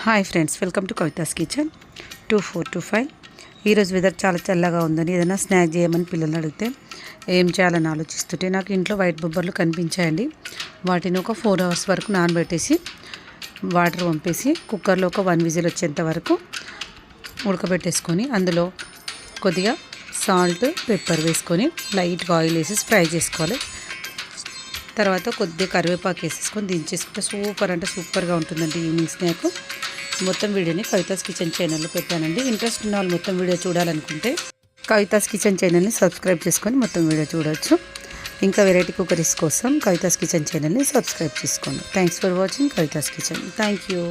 Hi friends, welcome to Kavitha's kitchen 2425. ఈరోజు weather చాలా చల్లగా ఉందని ఏదైనా స్నాక్ చేయమని పిల్లల్ని అడిగితే ఏం చేయాలని ఆలోచిస్తుంటే నాకు ఇంట్లో వైట్ బొబ్బర్లు కనిపించాయండి. వాటిని ఒక 4 hours వరకు నానబెట్టేసి వాటర్ పంపేసి కుక్కర్లో ఒక 1 విజిల్ వచ్చేంత వరకు ఉడకబెట్టేసుకొని అందులో కొద్దిగా సాల్ట్, పెప్పర్ వేసుకొని లైట్గా ఆయిల్ వేసి ఫ్రై చేసుకోవాలి. తర్వాత కొద్దిగా కరివేపాకు వేసేసుకొని దించేసుకుంటే సూపర్ అంటే సూపర్గా ఉంటుందండి ఈవినింగ్ స్నాక్. మొత్తం వీడియోని కవితాస్ కిచెన్ ఛానల్లో పెట్టానండి. ఇంట్రెస్ట్ ఉన్న వాళ్ళు మొత్తం వీడియో చూడాలనుకుంటే కవితాస్ కిచెన్ ఛానల్ని సబ్స్క్రైబ్ చేసుకొని మొత్తం వీడియో చూడవచ్చు. ఇంకా వెరైటీ కుకరీస్ కోసం కవితాస్ కిచెన్ ఛానల్ని సబ్స్క్రైబ్ చేసుకోండి. Thanks for watching Kavitha's kitchen. Thank you.